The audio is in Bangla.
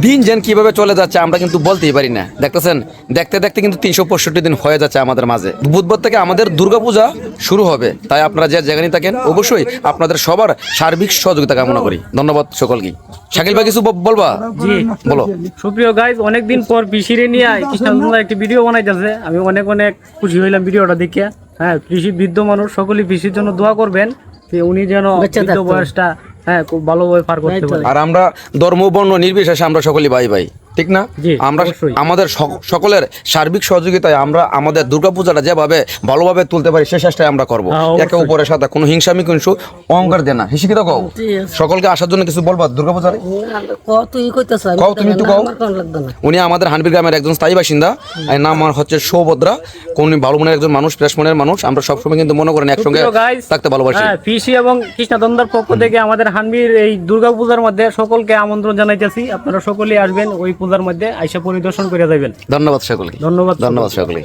দিন যেন কিভাবে চলে যাচ্ছে আমরা কিন্তু বলতেই পারি না। দেখতেছেন, দেখতে দেখতে কিন্তু 365 দিন হয়ে যাচ্ছে আমাদের মাঝে। বুধবার থেকে আমাদের দুর্গাপূজা শুরু হবে, তাই আপনারা যে যেখানে থাকেন অবশ্যই আপনাদের সবার সার্বিক সহযোগিতা কামনা করি। ধন্যবাদ সকলকে। শাকিল ভাই কিছু বলবা? জি বলো। সুপ্রিয় গাইজ, অনেকদিন পর পিসিরে নিয়ে কৃষ্ণচন্দ্র একটি ভিডিও বানাইতেছে, আমি অনেক অনেক খুশি হইলাম ভিডিওটা দেখে। হ্যাঁ, কৃষি বৃদ্ধ মানুষ, সকলেই কৃষির জন্য দোয়া করবেন যে উনি যেন বৃদ্ধ বয়সটা খুব ভালোভাবে পার করতে পারে। আর আমরা ধর্ম বর্ণ নির্বিশেষে আমরা সকলেই ভাই ভাই, ঠিক না? জি, আমরা অবশ্যই। আমাদের সকলের সার্বিক সহযোগিতায় আমরা আমাদের দুর্গাপূজাটা যেভাবে ভালোভাবে তুলতে পারি সে চেষ্টাই আমরা করবো। হ্যাঁ, অবশ্যই। একে উপরের সাথে কোনো হিংসামি কিন্তু অহংকার দেয় না। হিসিকিত কও সকলকে আসার জন্য কিছু বলবা দুর্গাপূজার? কও তুমি তো কও। উনি আমাদের হানবির গ্রামের একজন স্থায়ী বাসিন্দা, এর নাম আমার হচ্ছে সৌভদ্রা। উনি ভালো মনের একজন মানুষ, ফ্রেশ মনের মানুষ। আমরা সবসময় কিন্তু মনে করেন একসঙ্গে থাকতে ভালোবাসি। হ্যাঁ, পিসি এবং কৃষ্ণচন্দ্রের পক্ষ থেকে আমাদের হানবির এই দুর্গা পূজার মধ্যে সকলকে আমন্ত্রণ জানাইতেছি। আপনারা সকলেই আসবেন ওই পূজার মধ্যে, আইসা পরিদর্শন করে যাবেন। ধন্যবাদ সকলকে। ধন্যবাদ। ধন্যবাদ সকলকে।